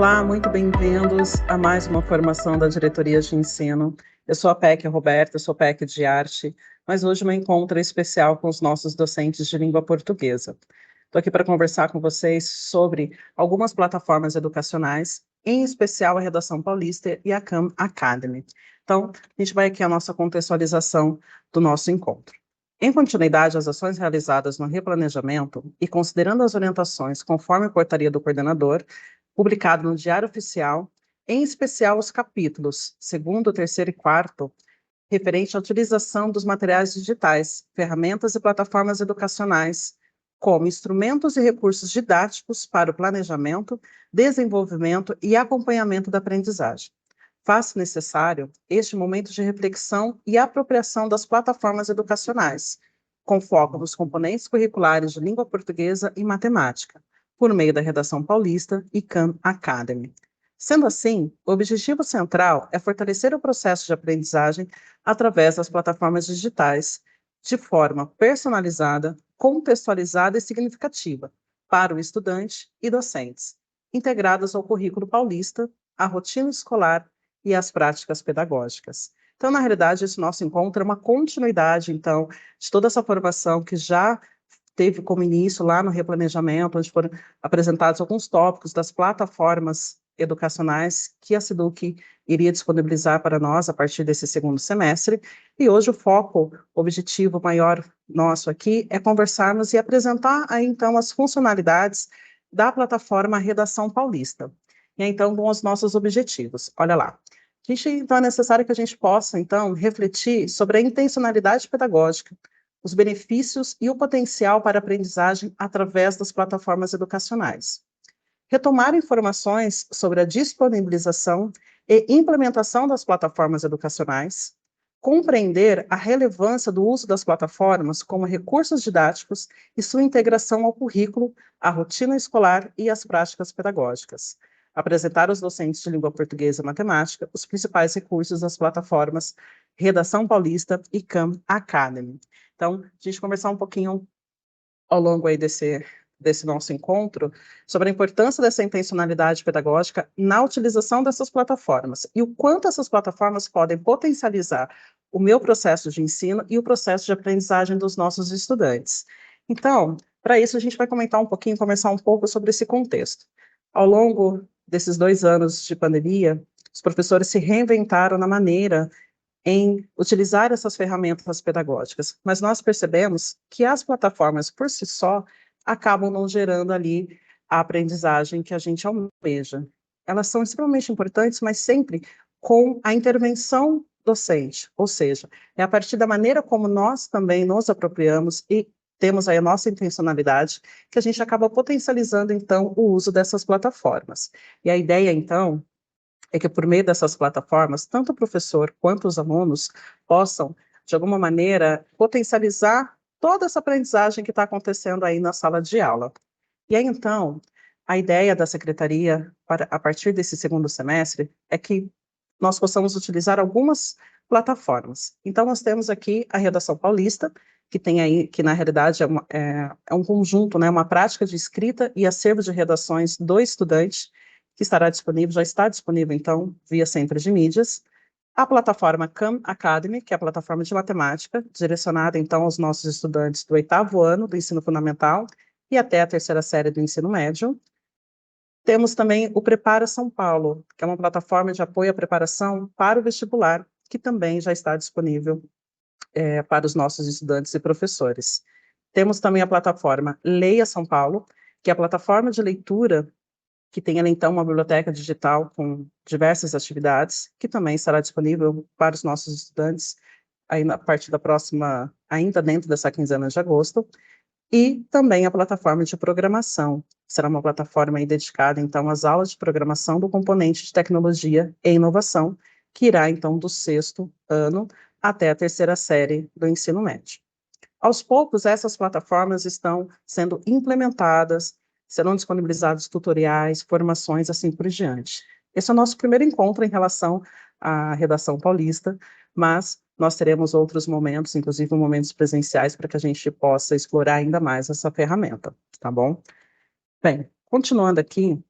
Olá, muito bem-vindos a mais uma formação da Diretoria de Ensino. Eu sou a PEC Roberta, sou PEC de Arte, mas hoje uma encontro especial com os nossos docentes de língua portuguesa. Estou aqui para conversar com vocês sobre algumas plataformas educacionais, em especial a Redação Paulista e a Khan Academy. Então, a gente vai aqui à nossa contextualização do nosso encontro. Em continuidade às ações realizadas no replanejamento e considerando as orientações conforme a portaria do coordenador, publicado no Diário Oficial, em especial os capítulos 2º, 3º e 4º, referente à utilização dos materiais digitais, ferramentas e plataformas educacionais, como instrumentos e recursos didáticos para o planejamento, desenvolvimento e acompanhamento da aprendizagem. Faz-se necessário este momento de reflexão e apropriação das plataformas educacionais, com foco nos componentes curriculares de língua portuguesa e matemática, por meio da Redação Paulista e Khan Academy. Sendo assim, o objetivo central é fortalecer o processo de aprendizagem através das plataformas digitais, de forma personalizada, contextualizada e significativa, para o estudante e docentes, integradas ao currículo paulista, à rotina escolar e às práticas pedagógicas. Então, na realidade, esse nosso encontro é uma continuidade, então, de toda essa formação que já teve como início lá no replanejamento, onde foram apresentados alguns tópicos das plataformas educacionais que a SEDUC iria disponibilizar para nós a partir desse segundo semestre, e hoje o foco, o objetivo maior nosso aqui é conversarmos e apresentar aí, então, as funcionalidades da plataforma Redação Paulista. E aí, então, com os nossos objetivos. Olha lá. Então, é necessário que a gente possa, então, refletir sobre a intencionalidade pedagógica, os benefícios e o potencial para aprendizagem através das plataformas educacionais. Retomar informações sobre a disponibilização e implementação das plataformas educacionais, compreender a relevância do uso das plataformas como recursos didáticos e sua integração ao currículo, à rotina escolar e às práticas pedagógicas. Apresentar aos docentes de língua portuguesa e matemática os principais recursos das plataformas Redação Paulista e Khan Academy. Então, a gente conversar um pouquinho ao longo aí desse nosso encontro sobre a importância dessa intencionalidade pedagógica na utilização dessas plataformas e o quanto essas plataformas podem potencializar o meu processo de ensino e o processo de aprendizagem dos nossos estudantes. Então, para isso, a gente vai conversar um pouco sobre esse contexto. Ao longo desses 2 anos de pandemia, os professores se reinventaram na maneira em utilizar essas ferramentas pedagógicas, mas nós percebemos que as plataformas, por si só, acabam não gerando ali a aprendizagem que a gente almeja. Elas são extremamente importantes, mas sempre com a intervenção docente, ou seja, é a partir da maneira como nós também nos apropriamos e temos aí a nossa intencionalidade, que a gente acaba potencializando, então, o uso dessas plataformas. E a ideia, então, é que por meio dessas plataformas, tanto o professor quanto os alunos possam, de alguma maneira, potencializar toda essa aprendizagem que está acontecendo aí na sala de aula. E aí, então, a ideia da secretaria, a partir desse segundo semestre, é que nós possamos utilizar algumas plataformas. Então, nós temos aqui a Redação Paulista, que tem aí, que na realidade é um conjunto, né, uma prática de escrita e acervo de redações do estudante, que estará disponível, já está disponível, então, via Centro de Mídias. A plataforma Khan Academy, que é a plataforma de matemática, direcionada, então, aos nossos estudantes do 8º ano do ensino fundamental e até a 3ª série do ensino médio. Temos também o Prepara São Paulo, que é uma plataforma de apoio à preparação para o vestibular, que também já está disponível para os nossos estudantes e professores. Temos também a plataforma Leia São Paulo, que é a plataforma de leitura que tem ali, então, uma biblioteca digital com diversas atividades, que também estará disponível para os nossos estudantes aí a partir da próxima, ainda dentro dessa quinzena de agosto, e também a plataforma de programação. Será uma plataforma aí dedicada, então, às aulas de programação do componente de tecnologia e inovação, que irá, então, do 6º ano até a 3ª série do ensino médio. Aos poucos, essas plataformas estão sendo implementadas, serão disponibilizados tutoriais, formações, assim por diante. Esse é o nosso primeiro encontro em relação à Redação Paulista, mas nós teremos outros momentos, inclusive momentos presenciais, para que a gente possa explorar ainda mais essa ferramenta, tá bom? Bem, continuando aqui,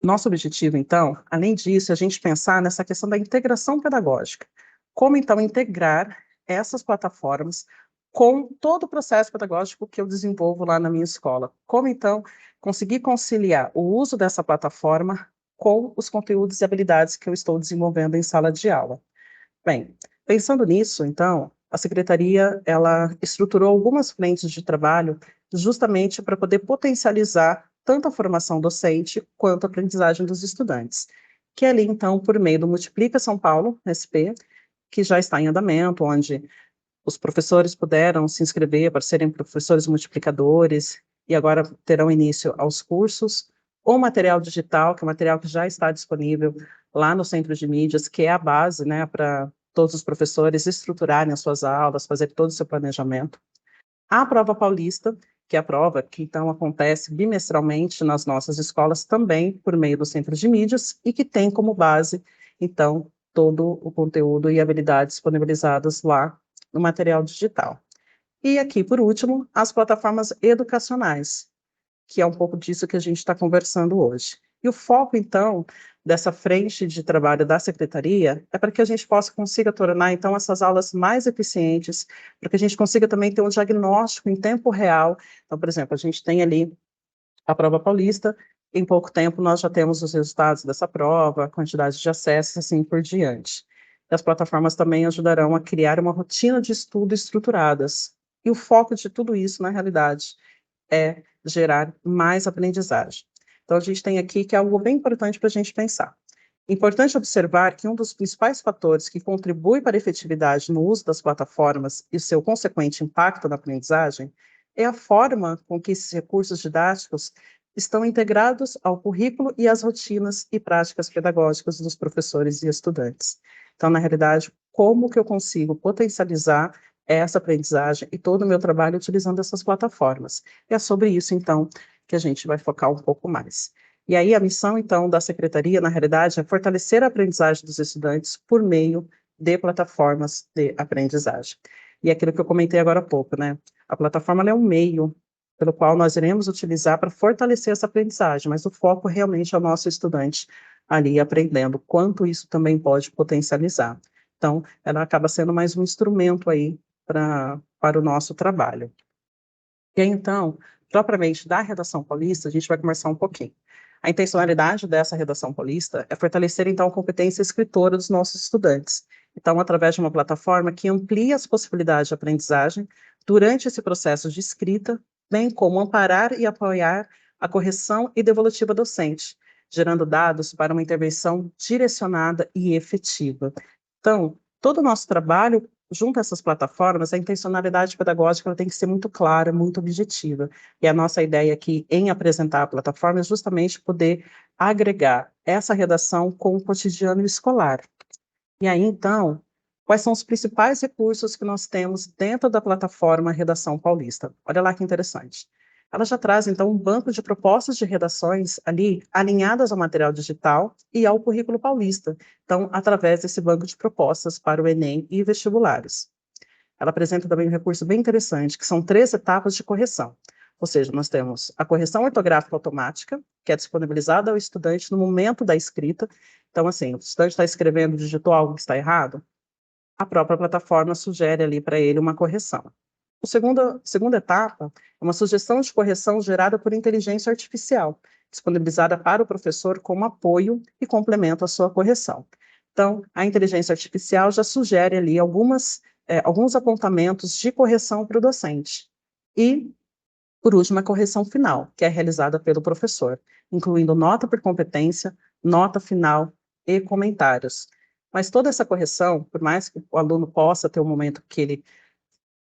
Nosso objetivo, então, além disso, é a gente pensar nessa questão da integração pedagógica. Como, então, integrar essas plataformas com todo o processo pedagógico que eu desenvolvo lá na minha escola. Como, então, conseguir conciliar o uso dessa plataforma com os conteúdos e habilidades que eu estou desenvolvendo em sala de aula. Bem, pensando nisso, então, a secretaria, ela estruturou algumas frentes de trabalho justamente para poder potencializar tanto a formação docente quanto a aprendizagem dos estudantes, que é ali, então, por meio do Multiplica São Paulo, SP, que já está em andamento, onde os professores puderam se inscrever para serem professores multiplicadores e agora terão início aos cursos, ou material digital, que é um material que já está disponível lá no Centro de Mídias, que é a base, né, para todos os professores estruturarem as suas aulas, fazer todo o seu planejamento. A prova paulista, que é a prova que então acontece bimestralmente nas nossas escolas, também por meio do Centro de Mídias, e que tem como base, então, todo o conteúdo e habilidades disponibilizadas lá no material digital. E aqui, por último, as plataformas educacionais, que é um pouco disso que a gente está conversando hoje. E o foco, então, dessa frente de trabalho da secretaria é para que a gente consiga tornar, então, essas aulas mais eficientes, para que a gente consiga também ter um diagnóstico em tempo real. Então, por exemplo, a gente tem ali a prova paulista, em pouco tempo nós já temos os resultados dessa prova, a quantidade de acessos, assim por diante. E as plataformas também ajudarão a criar uma rotina de estudo estruturadas. E o foco de tudo isso, na realidade, é gerar mais aprendizagem. Então, a gente tem aqui que é algo bem importante para a gente pensar. Importante observar que um dos principais fatores que contribui para a efetividade no uso das plataformas e seu consequente impacto na aprendizagem é a forma com que esses recursos didáticos estão integrados ao currículo e às rotinas e práticas pedagógicas dos professores e estudantes. Então, na realidade, como que eu consigo potencializar essa aprendizagem e todo o meu trabalho utilizando essas plataformas? E é sobre isso, então, que a gente vai focar um pouco mais. E aí a missão, então, da secretaria, na realidade, é fortalecer a aprendizagem dos estudantes por meio de plataformas de aprendizagem. E é aquilo que eu comentei agora há pouco, né? A plataforma é um meio pelo qual nós iremos utilizar para fortalecer essa aprendizagem, mas o foco realmente é o nosso estudante ali aprendendo, quanto isso também pode potencializar. Então, ela acaba sendo mais um instrumento aí para o nosso trabalho. E aí, então, propriamente da redação paulista, a gente vai conversar um pouquinho. A intencionalidade dessa redação paulista é fortalecer, então, a competência escritora dos nossos estudantes. Então, através de uma plataforma que amplia as possibilidades de aprendizagem durante esse processo de escrita, bem como amparar e apoiar a correção e devolutiva docente, gerando dados para uma intervenção direcionada e efetiva. Então, todo o nosso trabalho junto a essas plataformas, a intencionalidade pedagógica ela tem que ser muito clara, muito objetiva. E a nossa ideia aqui em apresentar a plataforma é justamente poder agregar essa redação com o cotidiano escolar. E aí, então, quais são os principais recursos que nós temos dentro da plataforma Redação Paulista? Olha lá que interessante. Ela já traz, então, um banco de propostas de redações ali alinhadas ao material digital e ao currículo paulista. Então, através desse banco de propostas para o Enem e vestibulares. Ela apresenta também um recurso bem interessante, que são 3 etapas de correção. Ou seja, nós temos a correção ortográfica automática, que é disponibilizada ao estudante no momento da escrita. Então, assim, o estudante está escrevendo, digitou algo que está errado, a própria plataforma sugere ali para ele uma correção. Segunda etapa é uma sugestão de correção gerada por inteligência artificial, disponibilizada para o professor como apoio e complemento à sua correção. Então, a inteligência artificial já sugere ali alguns apontamentos de correção para o docente. E, por último, a correção final, que é realizada pelo professor, incluindo nota por competência, nota final e comentários. Mas toda essa correção, por mais que o aluno possa ter um momento que ele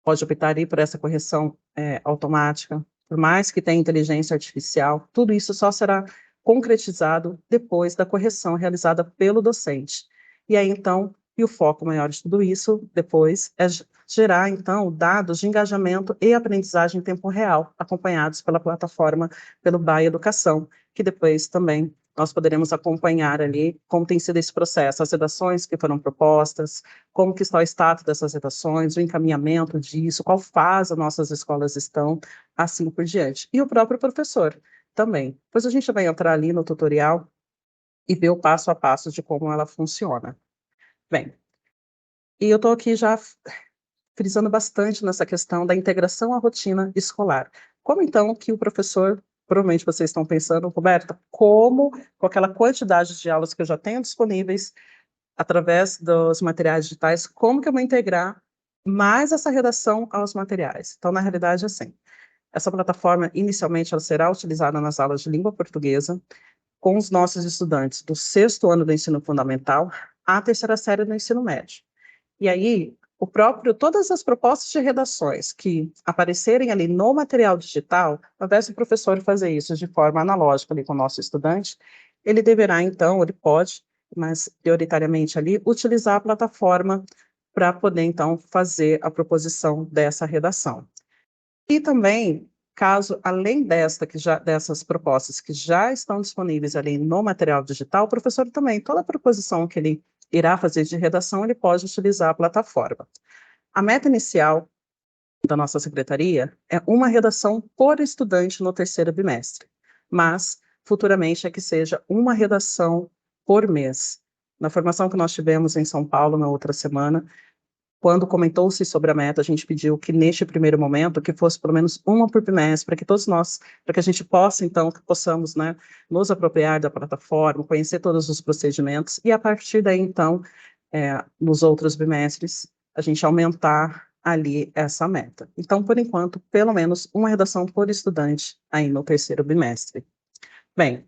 pode optar aí por essa correção automática, por mais que tenha inteligência artificial, tudo isso só será concretizado depois da correção realizada pelo docente. E aí, então, e o foco maior de tudo isso, depois, é gerar, então, dados de engajamento e aprendizagem em tempo real, acompanhados pela plataforma, pelo BAE Educação, que depois também nós poderemos acompanhar ali como tem sido esse processo, as redações que foram propostas, como que está o status dessas redações, o encaminhamento disso, qual fase as nossas escolas estão, assim por diante. E o próprio professor também. Depois a gente vai entrar ali no tutorial e ver o passo a passo de como ela funciona. Bem, e eu estou aqui já frisando bastante nessa questão da integração à rotina escolar. Como então que o professor, provavelmente vocês estão pensando, Roberta, como com aquela quantidade de aulas que eu já tenho disponíveis, através dos materiais digitais, como que eu vou integrar mais essa redação aos materiais? Então, na realidade, assim, essa plataforma, inicialmente, ela será utilizada nas aulas de língua portuguesa, com os nossos estudantes do 6º ano do ensino fundamental à 3ª série do ensino médio. E aí, todas as propostas de redações que aparecerem ali no material digital, ao invés do professor fazer isso de forma analógica ali com o nosso estudante, ele deverá, então, ele pode, mas prioritariamente ali, utilizar a plataforma para poder, então, fazer a proposição dessa redação. E também, caso, além dessas propostas que já estão disponíveis ali no material digital, o professor também, toda a proposição que ele irá fazer de redação, ele pode utilizar a plataforma. A meta inicial da nossa secretaria é uma redação por estudante no 3º bimestre, mas futuramente é que seja uma redação por mês. Na formação que nós tivemos em São Paulo na outra semana, quando comentou-se sobre a meta, a gente pediu que neste primeiro momento, que fosse pelo menos uma por bimestre, para que todos nós, para que a gente possa, então, que possamos, né, nos apropriar da plataforma, conhecer todos os procedimentos, e a partir daí, então, nos outros bimestres, a gente aumentar ali essa meta. Então, por enquanto, pelo menos uma redação por estudante aí no 3º bimestre. Bem,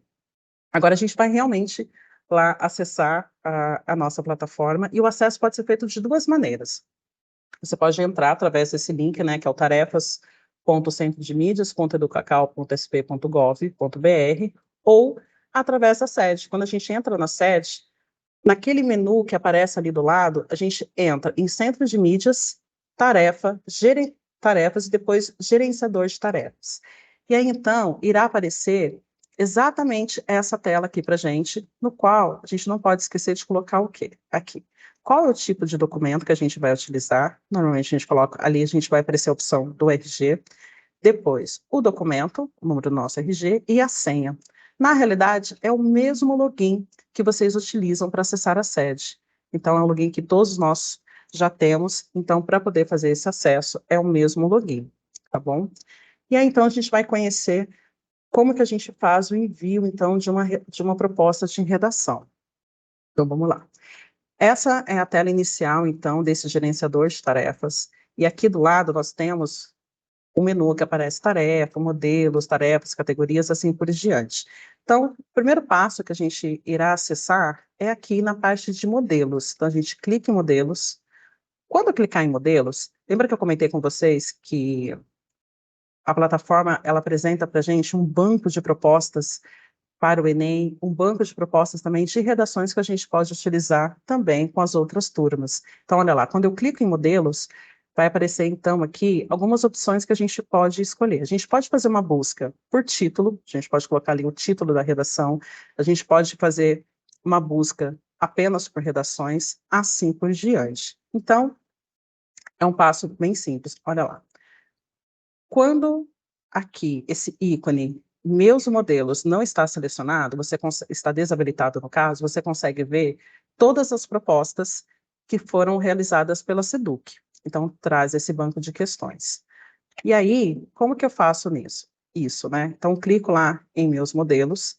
agora a gente vai realmente lá acessar a nossa plataforma, e o acesso pode ser feito de 2 maneiras. Você pode entrar através desse link, né, que é o tarefas.centrodemídias.educacau.sp.gov.br, ou através da sede. Quando a gente entra na sede, naquele menu que aparece ali do lado, a gente entra em Centro de Mídias, Tarefas e depois Gerenciador de Tarefas. E aí, então, irá aparecer exatamente essa tela aqui para a gente, no qual a gente não pode esquecer de colocar o quê? Aqui. Qual é o tipo de documento que a gente vai utilizar? Normalmente a gente coloca ali, a gente vai aparecer a opção do RG, depois o documento, o número do nosso RG e a senha. Na realidade, é o mesmo login que vocês utilizam para acessar a sede. Então, é um login que todos nós já temos, então, para poder fazer esse acesso, é o mesmo login, tá bom? E aí, então, a gente vai conhecer como que a gente faz o envio, então, de uma proposta de redação. Então, vamos lá. Essa é a tela inicial, então, desse gerenciador de tarefas, e aqui do lado nós temos o menu que aparece tarefa, modelos, tarefas, categorias, assim por diante. Então, o primeiro passo que a gente irá acessar é aqui na parte de modelos. Então, a gente clica em modelos. Quando eu clicar em modelos, lembra que eu comentei com vocês que a plataforma, ela apresenta para a gente um banco de propostas para o Enem, um banco de propostas também de redações que a gente pode utilizar também com as outras turmas. Então, olha lá, quando eu clico em modelos, vai aparecer, então, aqui algumas opções que a gente pode escolher. A gente pode fazer uma busca por título, a gente pode colocar ali o título da redação, a gente pode fazer uma busca apenas por redações, assim por diante. Então, é um passo bem simples, olha lá. Quando aqui esse ícone meus modelos não está selecionado, está desabilitado no caso, você consegue ver todas as propostas que foram realizadas pela SEDUC. Então, traz esse banco de questões. E aí, como que eu faço isso, né? Então, clico lá em meus modelos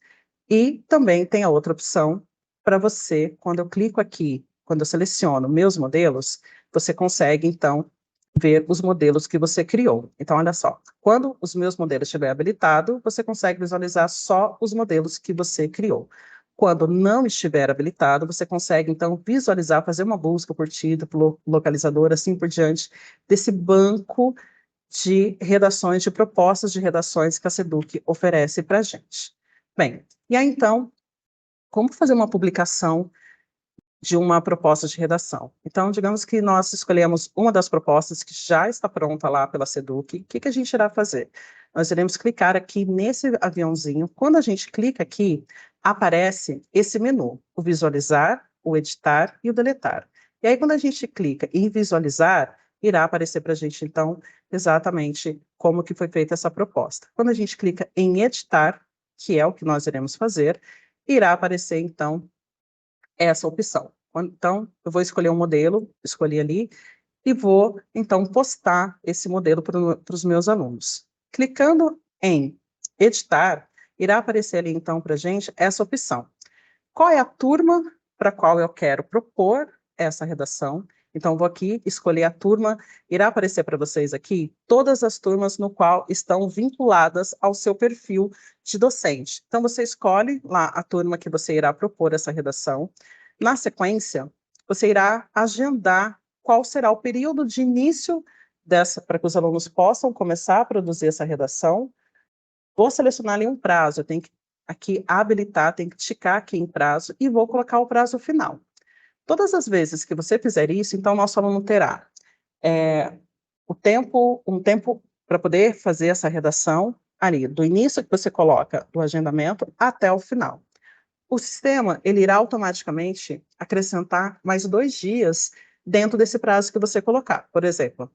e também tem a outra opção para você, quando eu clico aqui, quando eu seleciono meus modelos, você consegue, então, ver os modelos que você criou. Então, olha só, quando os meus modelos estiver habilitado, você consegue visualizar só os modelos que você criou. Quando não estiver habilitado, você consegue, então, visualizar, fazer uma busca por título, localizador, assim por diante, desse banco de redações, de propostas de redações que a SEDUC oferece para a gente. Bem, e aí, então, como fazer uma publicação de uma proposta de redação? Então, digamos que nós escolhemos uma das propostas que já está pronta lá pela SEDUC. O que que a gente irá fazer? Nós iremos clicar aqui nesse aviãozinho. Quando a gente clica aqui, aparece esse menu, o visualizar, o editar e o deletar. E aí, quando a gente clica em visualizar, irá aparecer para a gente, então, exatamente como que foi feita essa proposta. Quando a gente clica em editar, que é o que nós iremos fazer, irá aparecer, então, essa opção. Então, eu vou escolher um modelo, escolhi ali, e vou, então, postar esse modelo para os meus alunos. Clicando em editar, irá aparecer ali, então, para a gente essa opção. Qual é a turma para a qual eu quero propor essa redação? Então, vou aqui escolher a turma, irá aparecer para vocês aqui todas as turmas no qual estão vinculadas ao seu perfil de docente. Então, você escolhe lá a turma que você irá propor essa redação. Na sequência, você irá agendar qual será o período de início dessa, para que os alunos possam começar a produzir essa redação. Vou selecionar ali um prazo, eu tenho que aqui habilitar, tenho que ticar aqui em prazo e vou colocar o prazo final. Todas as vezes que você fizer isso, então nosso aluno terá um tempo para poder fazer essa redação ali, do início que você coloca do agendamento até o final. O sistema, ele irá automaticamente acrescentar mais 2 dias dentro desse prazo que você colocar. Por exemplo,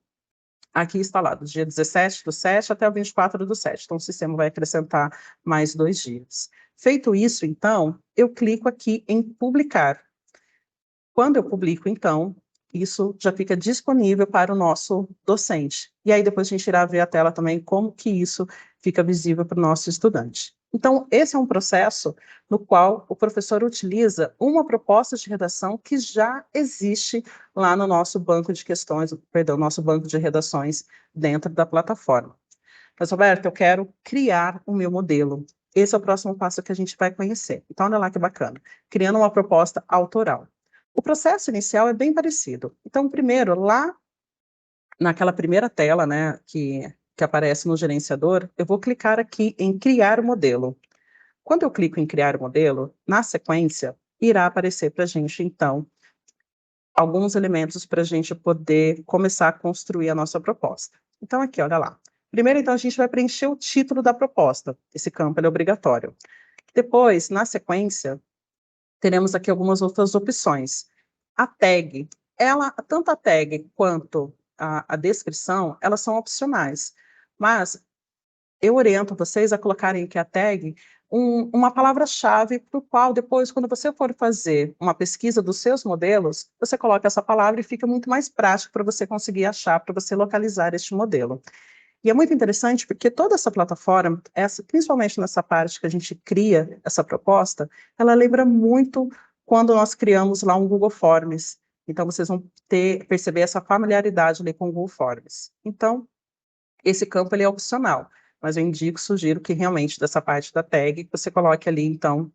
aqui está lá, do dia 17/7 até o 24/7. Então, o sistema vai acrescentar mais 2 dias. Feito isso, então, eu clico aqui em publicar. Quando eu publico, então, isso já fica disponível para o nosso docente. E aí depois a gente irá ver a tela também como que isso fica visível para o nosso estudante. Então, esse é um processo no qual o professor utiliza uma proposta de redação que já existe lá no nosso banco de questões, perdão, nosso banco de redações dentro da plataforma. Mas, Roberto, eu quero criar o meu modelo. Esse é o próximo passo que a gente vai conhecer. Então, olha lá que bacana. Criando uma proposta autoral. O processo inicial é bem parecido. Então, primeiro, lá naquela primeira tela, né, que aparece no gerenciador, eu vou clicar aqui em criar o modelo. Quando eu clico em criar o modelo, na sequência, irá aparecer para a gente, então, alguns elementos para a gente poder começar a construir a nossa proposta. Então, aqui, olha lá. Primeiro, então, a gente vai preencher o título da proposta. Esse campo é obrigatório. Depois, na sequência, teremos aqui algumas outras opções. A tag, tanto a tag quanto a descrição, elas são opcionais, mas eu oriento vocês a colocarem aqui a tag uma palavra-chave para o qual depois, quando você for fazer uma pesquisa dos seus modelos, você coloca essa palavra e fica muito mais prático para você conseguir achar, para você localizar este modelo. E é muito interessante porque toda essa plataforma, principalmente nessa parte que a gente cria essa proposta, ela lembra muito quando nós criamos lá um Google Forms. Então, vocês vão perceber essa familiaridade ali com o Google Forms. Então, esse campo ele é opcional, mas eu indico, sugiro que realmente dessa parte da tag, você coloque ali, então,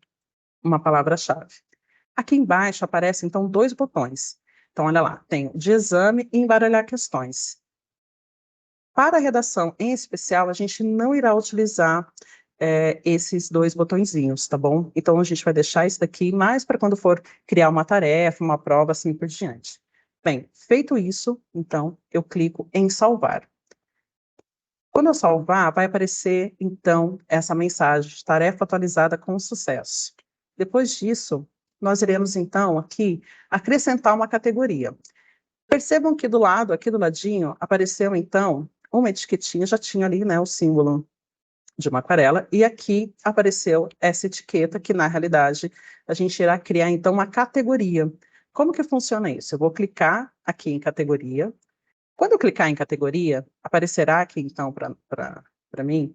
uma palavra-chave. Aqui embaixo aparecem, então, 2 botões. Então, olha lá, tem o de exame e embaralhar questões. Para a redação em especial, a gente não irá utilizar esses 2 botõezinhos, tá bom? Então, a gente vai deixar isso daqui mais para quando for criar uma tarefa, uma prova, assim por diante. Bem, feito isso, então, eu clico em salvar. Quando eu salvar, vai aparecer, então, essa mensagem, tarefa atualizada com sucesso. Depois disso, nós iremos, então, aqui, acrescentar uma categoria. Percebam que do lado, aqui do ladinho, apareceu, então, uma etiquetinha, já tinha ali, né, o símbolo de uma aquarela, e aqui apareceu essa etiqueta, que na realidade, a gente irá criar, então, uma categoria. Como que funciona isso? Eu vou clicar aqui em categoria. Quando eu clicar em categoria, aparecerá aqui, então, para mim,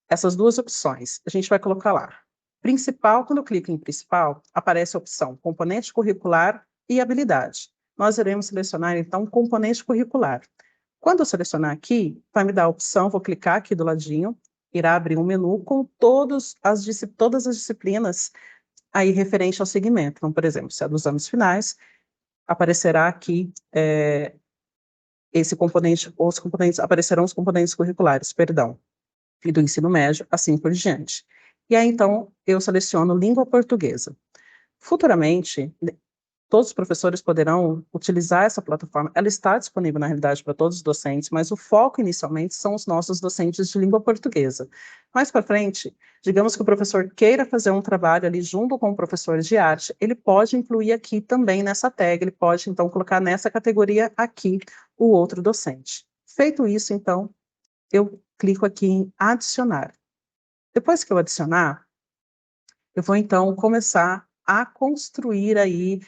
essas 2 opções. A gente vai colocar lá. Principal, quando eu clico em principal, aparece a opção componente curricular e habilidade. Nós iremos selecionar, então, componente curricular. Quando eu selecionar aqui, vai me dar a opção, vou clicar aqui do ladinho, irá abrir um menu com todas as disciplinas aí referente ao segmento. Então, por exemplo, se é dos anos finais, aparecerá aqui esse componente, aparecerão os componentes curriculares, perdão, e do ensino médio, assim por diante. E aí, então, eu seleciono língua portuguesa. Futuramente, todos os professores poderão utilizar essa plataforma. Ela está disponível, na realidade, para todos os docentes, mas o foco, inicialmente, são os nossos docentes de língua portuguesa. Mais para frente, digamos que o professor queira fazer um trabalho ali junto com o professor de arte, ele pode incluir aqui também nessa tag, ele pode, então, colocar nessa categoria aqui o outro docente. Feito isso, então, eu clico aqui em adicionar. Depois que eu adicionar, eu vou então começar a construir aí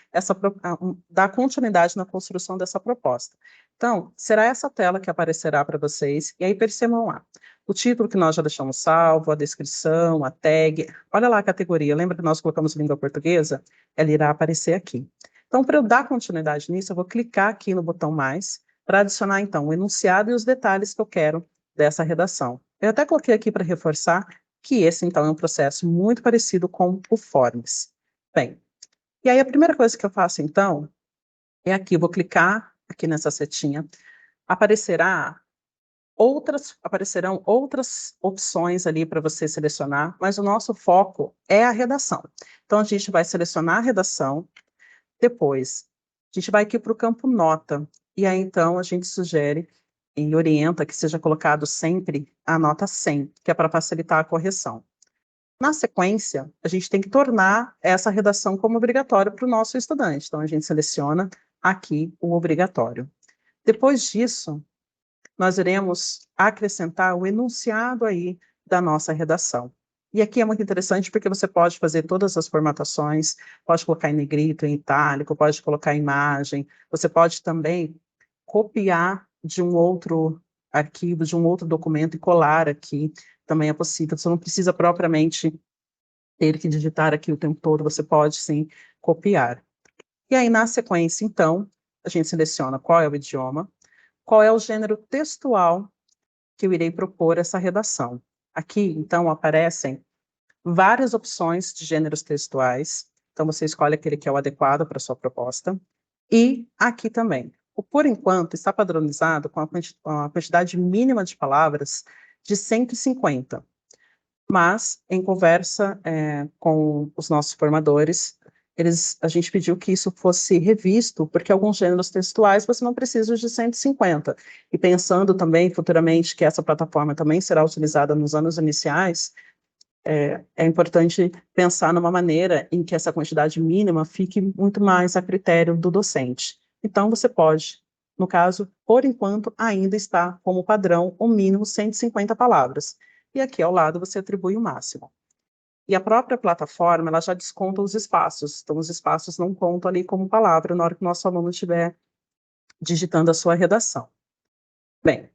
dar continuidade na construção dessa proposta. Então, será essa tela que aparecerá para vocês, e aí percebam lá, o título que nós já deixamos salvo, a descrição, a tag, olha lá a categoria, lembra que nós colocamos língua portuguesa? Ela irá aparecer aqui. Então, para eu dar continuidade nisso, eu vou clicar aqui no botão mais, para adicionar então o enunciado e os detalhes que eu quero dessa redação. Eu até coloquei aqui para reforçar que esse, então, é um processo muito parecido com o Forms. Bem, e aí a primeira coisa que eu faço, então, é aqui, eu vou clicar aqui nessa setinha, aparecerão outras opções ali para você selecionar, mas o nosso foco é a redação. Então, a gente vai selecionar a redação, depois, a gente vai aqui para o campo nota, e aí, então, a gente sugere e orienta que seja colocado sempre a nota 100, que é para facilitar a correção. Na sequência, a gente tem que tornar essa redação como obrigatória para o nosso estudante. Então, a gente seleciona aqui o obrigatório. Depois disso, nós iremos acrescentar o enunciado aí da nossa redação. E aqui é muito interessante porque você pode fazer todas as formatações, pode colocar em negrito, em itálico, pode colocar imagem, você pode também copiar de um outro arquivo, de um outro documento e colar aqui, também é possível. Você não precisa propriamente ter que digitar aqui o tempo todo, você pode sim copiar. E aí, na sequência, então, a gente seleciona qual é o idioma, qual é o gênero textual que eu irei propor essa redação. Aqui, então, aparecem várias opções de gêneros textuais, então você escolhe aquele que é o adequado para a sua proposta, e aqui também. O por enquanto está padronizado com a quantidade mínima de palavras de 150, mas em conversa com os nossos formadores, a gente pediu que isso fosse revisto, porque alguns gêneros textuais você não precisa de 150. E pensando também futuramente que essa plataforma também será utilizada nos anos iniciais, é importante pensar numa maneira em que essa quantidade mínima fique muito mais a critério do docente. Então, você pode, no caso, por enquanto, ainda está como padrão o mínimo 150 palavras. E aqui ao lado você atribui o máximo. E a própria plataforma, ela já desconta os espaços. Então, os espaços não contam ali como palavra na hora que o nosso aluno estiver digitando a sua redação. Bem,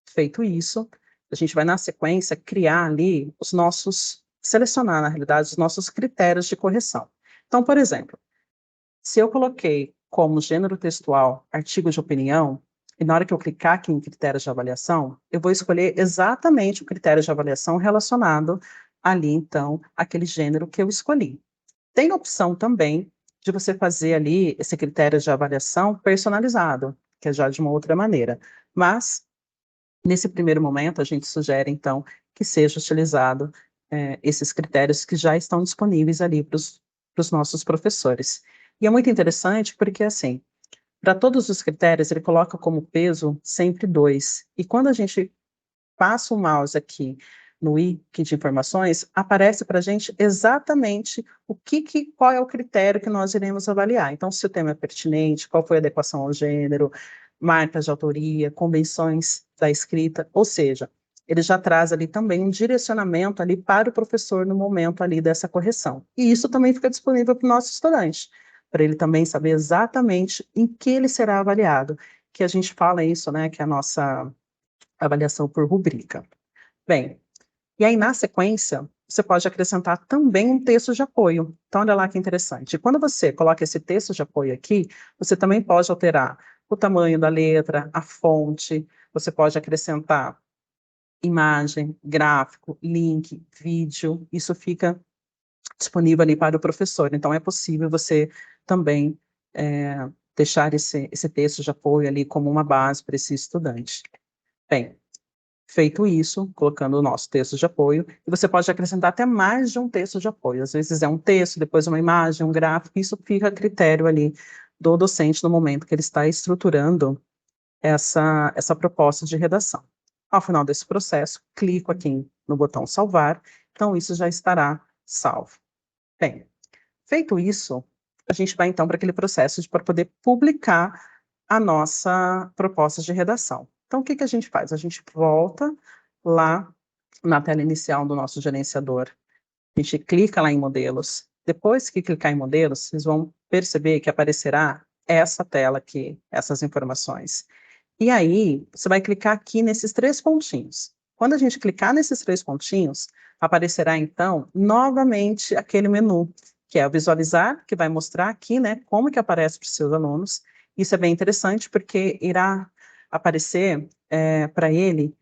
feito isso, a gente vai, na sequência, criar ali selecionar, na realidade, os nossos critérios de correção. Então, por exemplo, se eu coloquei como gênero textual artigo de opinião, e na hora que eu clicar aqui em critérios de avaliação, eu vou escolher exatamente o critério de avaliação relacionado ali, então, àquele gênero que eu escolhi. Tem a opção também de você fazer ali esse critério de avaliação personalizado, que é já de uma outra maneira. Mas, nesse primeiro momento, a gente sugere, então, que seja utilizado esses critérios que já estão disponíveis ali para os nossos professores. E é muito interessante porque, assim, para todos os critérios, ele coloca como peso sempre 2. E quando a gente passa o mouse aqui no i de informações, aparece para a gente exatamente qual é o critério que nós iremos avaliar. Então, se o tema é pertinente, qual foi a adequação ao gênero, marcas de autoria, convenções da escrita, ou seja, ele já traz ali também um direcionamento ali para o professor no momento ali dessa correção. E isso também fica disponível para o nosso estudante, para ele também saber exatamente em que ele será avaliado, que a gente fala isso, né, que é a nossa avaliação por rubrica. Bem, e aí na sequência, você pode acrescentar também um texto de apoio. Então, olha lá que interessante. Quando você coloca esse texto de apoio aqui, você também pode alterar o tamanho da letra, a fonte, você pode acrescentar imagem, gráfico, link, vídeo, isso fica disponível ali para o professor. Então, é possível você também deixar esse texto de apoio ali como uma base para esse estudante. Bem, feito isso, colocando o nosso texto de apoio, e você pode acrescentar até mais de um texto de apoio. Às vezes é um texto, depois uma imagem, um gráfico, isso fica a critério ali do docente no momento que ele está estruturando essa proposta de redação. Ao final desse processo, clico aqui no botão salvar, então isso já estará salvo. Bem, feito isso, a gente vai então para aquele processo para poder publicar a nossa proposta de redação. Então, o que a gente faz? A gente volta lá na tela inicial do nosso gerenciador A gente clica lá em modelos. Depois que clicar em modelos, vocês vão perceber que aparecerá essa tela aqui, essas informações. E aí, você vai clicar aqui nesses 3 pontinhos. Quando a gente clicar nesses 3 pontinhos, aparecerá então novamente aquele menu, que é o visualizar, que vai mostrar aqui, né, como que aparece para os seus alunos. Isso é bem interessante porque irá aparecer para ele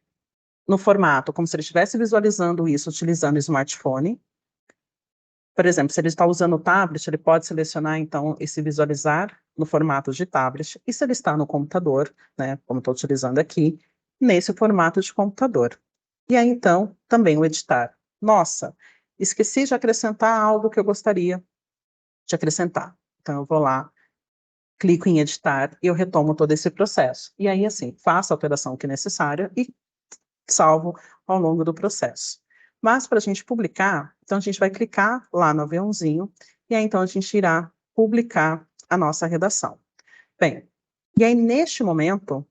no formato, como se ele estivesse visualizando isso utilizando o smartphone. Por exemplo, se ele está usando o tablet, ele pode selecionar, então, esse visualizar no formato de tablet, e se ele está no computador, né, como estou utilizando aqui, nesse formato de computador. E aí, então, também o editar. Nossa, esqueci de acrescentar algo que eu gostaria de acrescentar. Então, eu vou lá, clico em editar e eu retomo todo esse processo. E aí, assim, faço a alteração que é necessária e salvo ao longo do processo. Mas para a gente publicar, então a gente vai clicar lá no aviãozinho, e aí então a gente irá publicar a nossa redação. Bem, e aí neste momento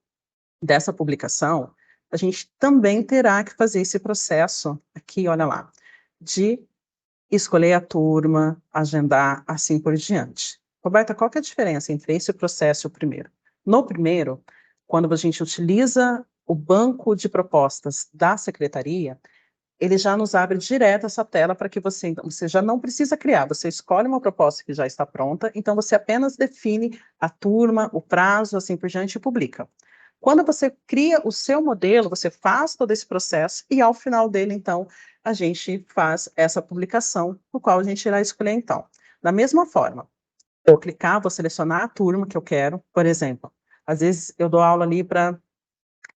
dessa publicação, a gente também terá que fazer esse processo aqui, olha lá, de escolher a turma, agendar, assim por diante. Roberta, qual que é a diferença entre esse processo e o primeiro? No primeiro, quando a gente utiliza o banco de propostas da secretaria, ele já nos abre direto essa tela para que você já não precisa criar, você escolhe uma proposta que já está pronta, então você apenas define a turma, o prazo, assim por diante, e publica. Quando você cria o seu modelo, você faz todo esse processo e ao final dele, então, a gente faz essa publicação, no qual a gente irá escolher, então. Da mesma forma, eu clicar, vou selecionar a turma que eu quero, por exemplo, às vezes eu dou aula ali para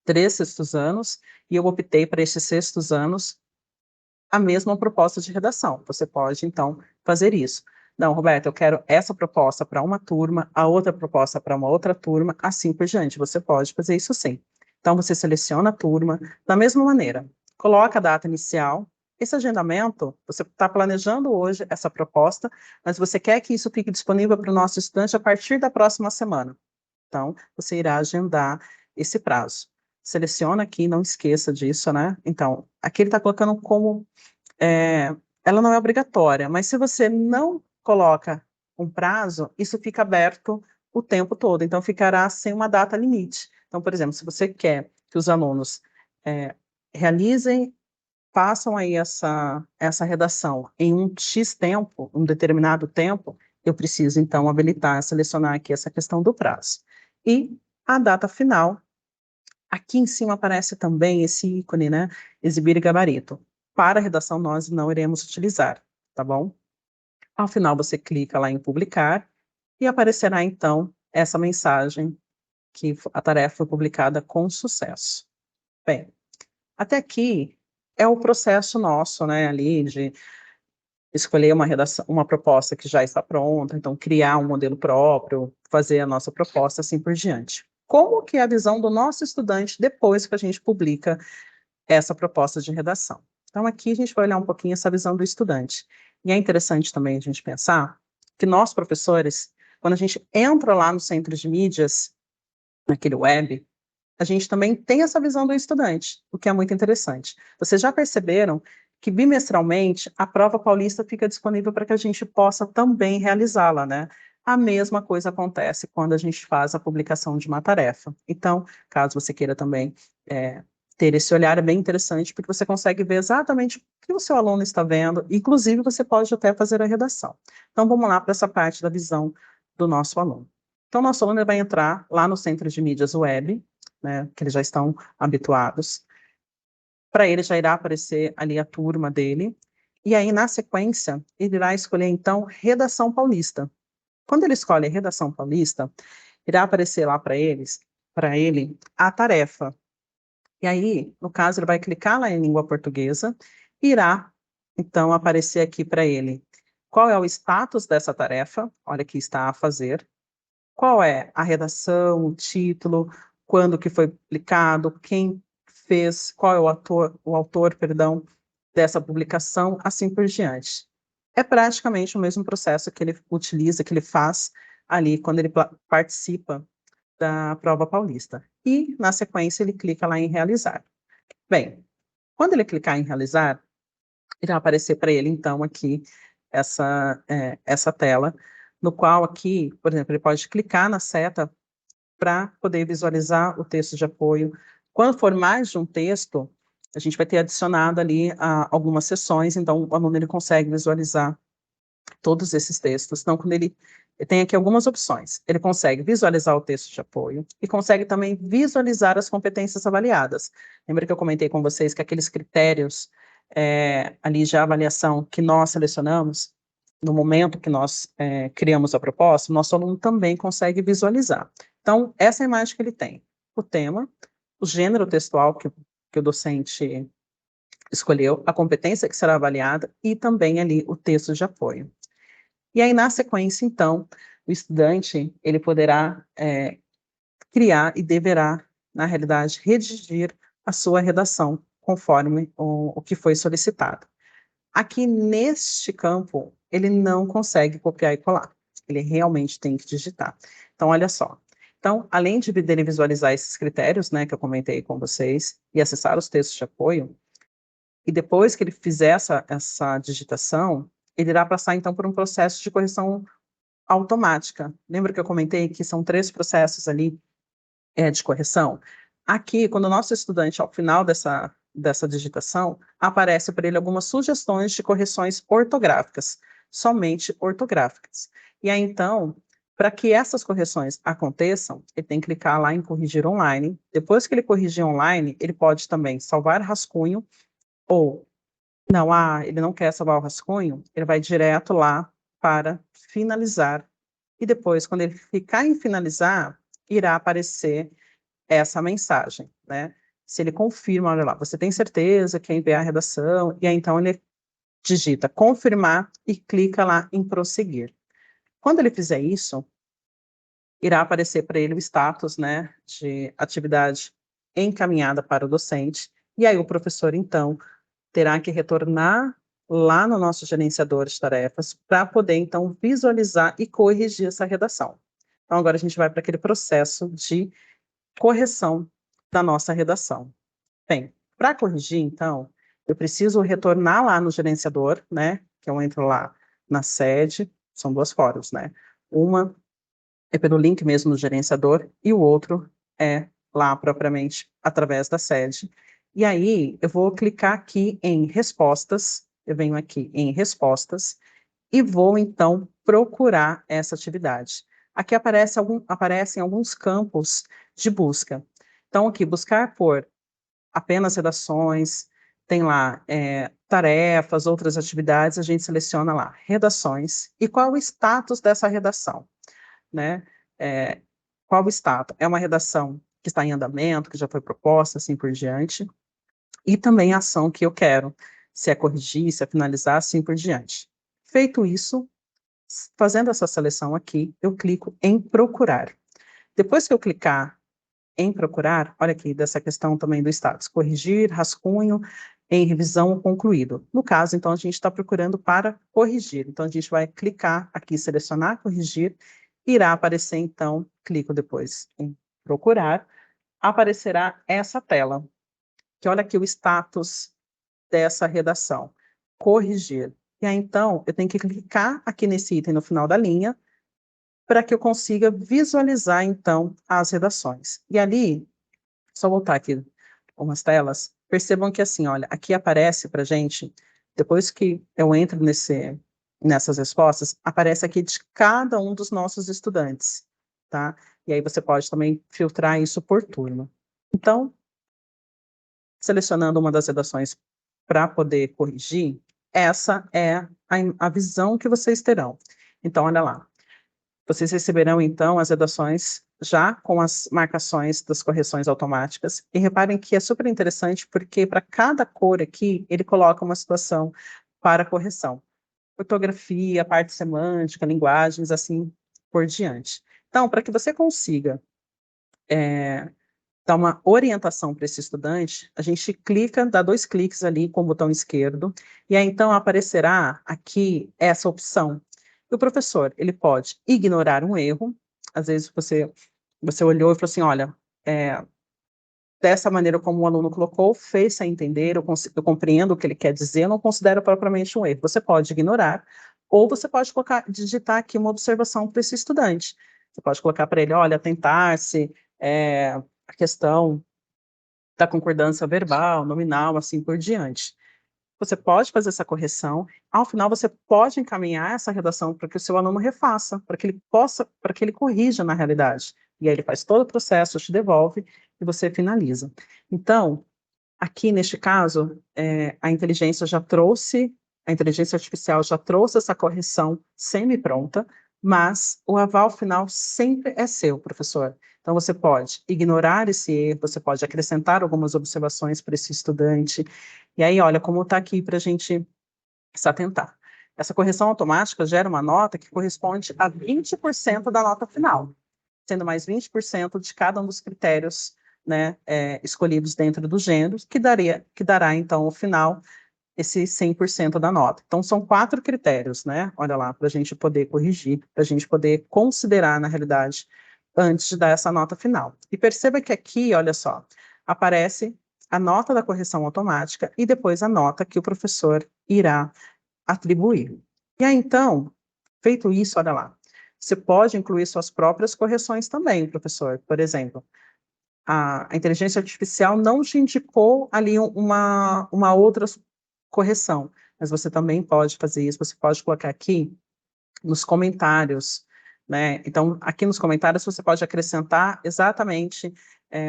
3 sextos anos e eu optei para esses sextos anos a mesma proposta de redação. Você pode, então, fazer isso. Não, Roberto, eu quero essa proposta para uma turma, a outra proposta para uma outra turma, assim por diante. Você pode fazer isso sim. Então, você seleciona a turma da mesma maneira. Coloca a data inicial. Esse agendamento, você está planejando hoje essa proposta, mas você quer que isso fique disponível para o nosso estudante a partir da próxima semana. Então, você irá agendar esse prazo. Seleciona aqui, não esqueça disso, né? Então, aqui ele está colocando como ela não é obrigatória, mas se você não coloca um prazo, isso fica aberto o tempo todo, então ficará sem uma data limite. Então, por exemplo, se você quer que os alunos realizem, façam aí essa redação em um X tempo, um determinado tempo, eu preciso, então, habilitar, selecionar aqui essa questão do prazo. E a data final, aqui em cima aparece também esse ícone, né? Exibir gabarito. Para a redação, nós não iremos utilizar, tá bom? Ao final, você clica lá em publicar e aparecerá, então, essa mensagem que a tarefa foi publicada com sucesso. Bem, até aqui é o processo nosso, né, ali de escolher uma redação, uma proposta que já está pronta, então criar um modelo próprio, fazer a nossa proposta, assim por diante. Como que é a visão do nosso estudante depois que a gente publica essa proposta de redação? Então, aqui a gente vai olhar um pouquinho essa visão do estudante. E é interessante também a gente pensar que nós, professores, quando a gente entra lá no centro de mídias, naquele web, a gente também tem essa visão do estudante, o que é muito interessante. Vocês já perceberam que bimestralmente a prova paulista fica disponível para que a gente possa também realizá-la, né? A mesma coisa acontece quando a gente faz a publicação de uma tarefa. Então, caso você queira também ter esse olhar, é bem interessante, porque você consegue ver exatamente o que o seu aluno está vendo, inclusive você pode até fazer a redação. Então, vamos lá para essa parte da visão do nosso aluno. Então, nosso aluno vai entrar lá no centro de mídias web, né, que eles já estão habituados. Para ele já irá aparecer ali a turma dele, e aí na sequência ele irá escolher então redação paulista. Quando ele escolhe redação paulista, irá aparecer lá para ele a tarefa. E aí, no caso, ele vai clicar lá em língua portuguesa, e irá então aparecer aqui para ele qual é o status dessa tarefa, olha que está a fazer, qual é a redação, o título, quando que foi publicado, quem fez, qual é o autor, perdão, dessa publicação, assim por diante. É praticamente o mesmo processo que ele utiliza, que ele faz ali quando ele participa da prova paulista. E, na sequência, ele clica lá em realizar. Bem, quando ele clicar em realizar, irá aparecer para ele, então, aqui, essa tela, no qual aqui, por exemplo, ele pode clicar na seta para poder visualizar o texto de apoio. Quando for mais de um texto, a gente vai ter adicionado ali algumas seções, então o aluno ele consegue visualizar todos esses textos. Então, quando ele tem aqui algumas opções, ele consegue visualizar o texto de apoio e consegue também visualizar as competências avaliadas. Lembra que eu comentei com vocês que aqueles critérios ali de avaliação que nós selecionamos, no momento que nós criamos a proposta, o nosso aluno também consegue visualizar. Então, essa é a imagem que ele tem. O tema, o gênero textual que o docente escolheu, a competência que será avaliada e também ali o texto de apoio. E aí, na sequência, então, o estudante, ele poderá criar e deverá, na realidade, redigir a sua redação conforme o que foi solicitado. Aqui, neste campo, ele não consegue copiar e colar. Ele realmente tem que digitar. Então, olha só. Então, além dele visualizar esses critérios, né, que eu comentei com vocês, e acessar os textos de apoio, e depois que ele fizer essa digitação, ele irá passar, então, por um processo de correção automática. Lembra que eu comentei que são 3 processos ali, de correção? Aqui, quando o nosso estudante, ao final dessa digitação, aparece para ele algumas sugestões de correções ortográficas, somente ortográficas. E aí, então, para que essas correções aconteçam, ele tem que clicar lá em corrigir online. Depois que ele corrigir online, ele pode também salvar rascunho ou não, ele não quer salvar o rascunho, ele vai direto lá para finalizar. E depois, quando ele clicar em finalizar, irá aparecer essa mensagem, né? Se ele confirma, olha lá, você tem certeza que quer enviar a redação? E aí, então, ele digita confirmar e clica lá em prosseguir. Quando ele fizer isso, irá aparecer para ele o status, né, de atividade encaminhada para o docente. E aí o professor, então, terá que retornar lá no nosso gerenciador de tarefas para poder, então, visualizar e corrigir essa redação. Então, agora a gente vai para aquele processo de correção da nossa redação. Bem, para corrigir, então, eu preciso retornar lá no gerenciador, né? Que eu entro lá na sede, são 2 formas, né? Uma é pelo link mesmo no gerenciador e o outro é lá propriamente através da sede. E aí eu vou clicar aqui em respostas, eu venho aqui em respostas e vou então procurar essa atividade. Aqui aparecem alguns campos de busca. Então aqui, buscar por apenas redações, tem lá tarefas, outras atividades, a gente seleciona lá redações e qual o status dessa redação, né? Qual o status? É uma redação que está em andamento, que já foi proposta, assim por diante, e também a ação que eu quero, se é corrigir, se é finalizar, assim por diante. Feito isso, fazendo essa seleção aqui, eu clico em procurar. Depois que eu clicar em procurar, olha aqui, dessa questão também do status, corrigir, rascunho, em revisão concluído. No caso, então, a gente está procurando para corrigir. Então, a gente vai clicar aqui, selecionar, corrigir, irá aparecer, então, clico depois em procurar, aparecerá essa tela, que olha aqui o status dessa redação, corrigir. E aí, então, eu tenho que clicar aqui nesse item no final da linha, para que eu consiga visualizar, então, as redações. E ali, só voltar aqui umas telas, percebam que assim, olha, aqui aparece para gente, depois que eu entro nessas respostas, aparece aqui de cada um dos nossos estudantes, tá? E aí você pode também filtrar isso por turno. Então, selecionando uma das redações para poder corrigir, essa é a visão que vocês terão. Então, olha lá, vocês receberão, então, as redações já com as marcações das correções automáticas. E reparem que é super interessante, porque para cada cor aqui, ele coloca uma situação para correção. Ortografia, parte semântica, linguagens, assim por diante. Então, para que você consiga dar uma orientação para esse estudante, a gente clica, dá 2 cliques ali com o botão esquerdo, e aí então aparecerá aqui essa opção. E o professor, ele pode ignorar um erro, às vezes você olhou e falou assim, olha, dessa maneira como o aluno colocou, fez-se entender, eu compreendo o que ele quer dizer, eu não considero propriamente um erro. Você pode ignorar, ou você pode digitar aqui uma observação para esse estudante. Você pode colocar para ele, olha, atentar-se, a questão da concordância verbal, nominal, assim por diante. Você pode fazer essa correção, ao final você pode encaminhar essa redação para que o seu aluno refaça, para que ele corrija na realidade. E aí ele faz todo o processo, te devolve e você finaliza. Então, aqui neste caso, a inteligência artificial já trouxe essa correção semi-pronta, mas o aval final sempre é seu, professor. Então, você pode ignorar esse erro, você pode acrescentar algumas observações para esse estudante. E aí, olha, como está aqui para a gente se atentar. Essa correção automática gera uma nota que corresponde a 20% da nota final, sendo mais 20% de cada um dos critérios, né, escolhidos dentro dos gêneros, que dará, então, ao final, esse 100% da nota. Então, são 4 critérios, né, olha lá, para a gente poder corrigir, para a gente poder considerar, na realidade, antes de dar essa nota final. E perceba que aqui, olha só, aparece a nota da correção automática e depois a nota que o professor irá atribuir. E aí, então, feito isso, olha lá, você pode incluir suas próprias correções também, professor. Por exemplo, a inteligência artificial não te indicou ali uma outra correção, mas você também pode fazer isso, você pode colocar aqui nos comentários, né? Então, aqui nos comentários você pode acrescentar exatamente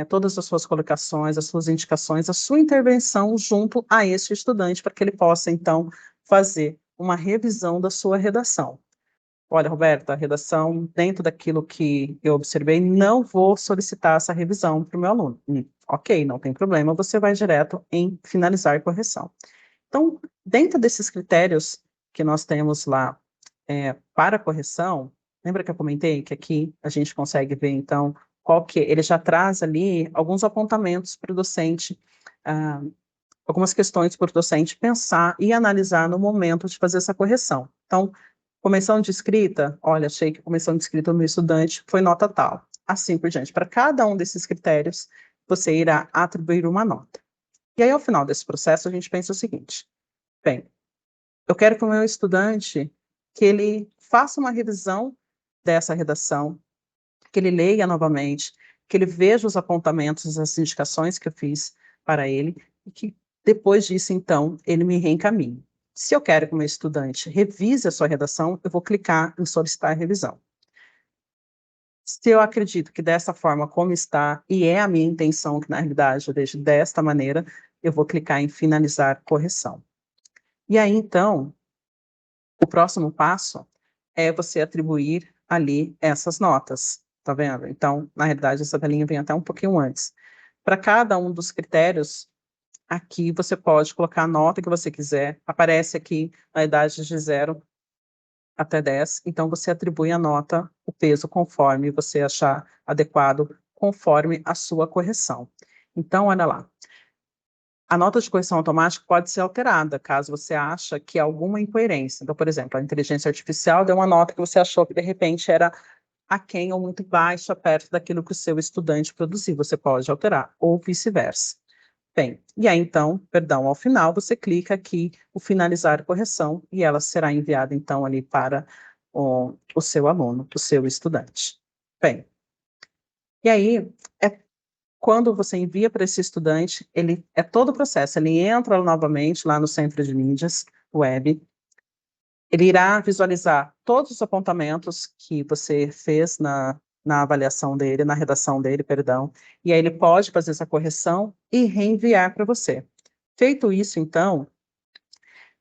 todas as suas colocações, as suas indicações, a sua intervenção junto a esse estudante, para que ele possa, então, fazer uma revisão da sua redação. Olha, Roberta, a redação, dentro daquilo que eu observei, não vou solicitar essa revisão para o meu aluno. Ok, não tem problema, você vai direto em finalizar a correção. Então, dentro desses critérios que nós temos lá para correção, lembra que eu comentei que aqui a gente consegue ver, então, ele já traz ali alguns apontamentos para o docente, algumas questões para o docente pensar e analisar no momento de fazer essa correção. Então, comissão de escrita, olha, achei que a comissão de escrita do meu estudante foi nota tal. Assim por diante. Para cada um desses critérios, você irá atribuir uma nota. E aí, ao final desse processo, a gente pensa o seguinte: bem, eu quero que o meu estudante, que ele faça uma revisão dessa redação, que ele leia novamente, que ele veja os apontamentos, as indicações que eu fiz para ele, e que depois disso, então, ele me reencaminhe. Se eu quero que o meu estudante revise a sua redação, eu vou clicar em solicitar a revisão. Se eu acredito que dessa forma como está, e é a minha intenção que na realidade eu deixe desta maneira, eu vou clicar em finalizar correção. E aí, então, o próximo passo é você atribuir ali essas notas, tá vendo? Então, na realidade, essa telinha vem até um pouquinho antes. Para cada um dos critérios, aqui você pode colocar a nota que você quiser, aparece aqui a idade de 0 até 10, então você atribui a nota, o peso, conforme você achar adequado, conforme a sua correção. Então, olha lá, a nota de correção automática pode ser alterada, caso você ache que há alguma incoerência. Então, por exemplo, a inteligência artificial deu uma nota que você achou que, de repente, era aquém ou muito baixa, perto daquilo que o seu estudante produziu. Você pode alterar, ou vice-versa. Bem, e aí, então, perdão, ao final, você clica aqui, o finalizar correção, e ela será enviada, então, ali para o seu aluno, o seu estudante. Bem, e aí, quando você envia para esse estudante, ele é todo o processo, ele entra novamente lá no centro de mídias web, ele irá visualizar todos os apontamentos que você fez na avaliação dele, na redação dele, perdão, e aí ele pode fazer essa correção e reenviar para você. Feito isso, então,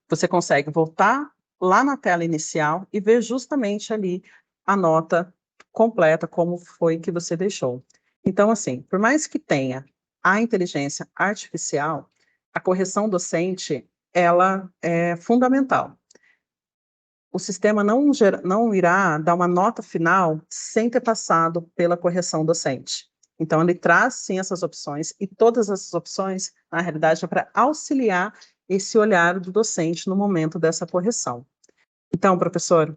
você consegue voltar lá na tela inicial e ver justamente ali a nota completa, como foi que você deixou. Então, assim, por mais que tenha a inteligência artificial, a correção docente, ela é fundamental. O sistema não irá dar uma nota final sem ter passado pela correção docente. Então, ele traz, sim, essas opções, e todas essas opções, na realidade, é para auxiliar esse olhar do docente no momento dessa correção. Então, professor,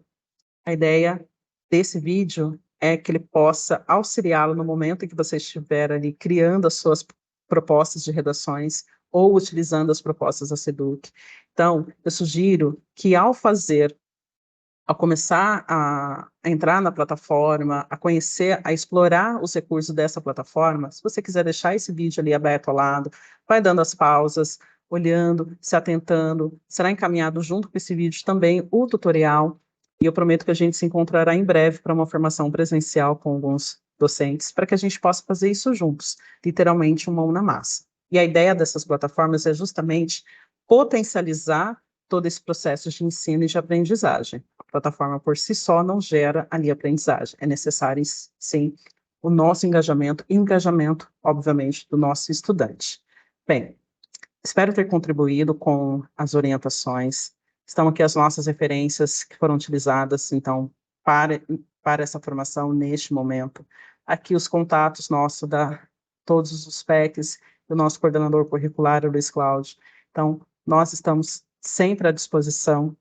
a ideia desse vídeo é que ele possa auxiliá-lo no momento em que você estiver ali criando as suas propostas de redações ou utilizando as propostas da SEDUC. Então, eu sugiro que ao começar a entrar na plataforma, a conhecer, a explorar os recursos dessa plataforma, se você quiser deixar esse vídeo ali aberto ao lado, vai dando as pausas, olhando, se atentando, será encaminhado junto com esse vídeo também o tutorial, e eu prometo que a gente se encontrará em breve para uma formação presencial com alguns docentes, para que a gente possa fazer isso juntos, literalmente uma mão na massa. E a ideia dessas plataformas é justamente potencializar todo esse processo de ensino e de aprendizagem. A plataforma por si só não gera ali aprendizagem. É necessário, sim, o nosso engajamento e engajamento, obviamente, do nosso estudante. Bem, espero ter contribuído com as orientações. Estão aqui as nossas referências que foram utilizadas, então, para essa formação neste momento. Aqui os contatos nossos todos os PECs, do nosso coordenador curricular, o Luiz Cláudio. Então, nós estamos sempre à disposição.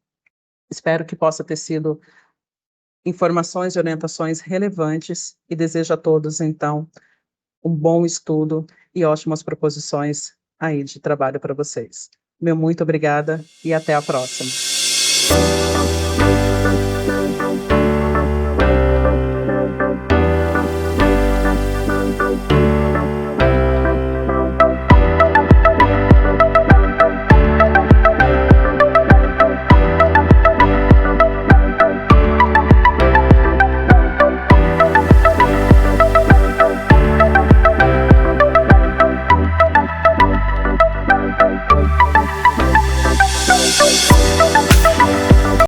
Espero que possa ter sido informações e orientações relevantes e desejo a todos, então, um bom estudo e ótimas proposições aí de trabalho para vocês. Meu muito obrigada e até a próxima.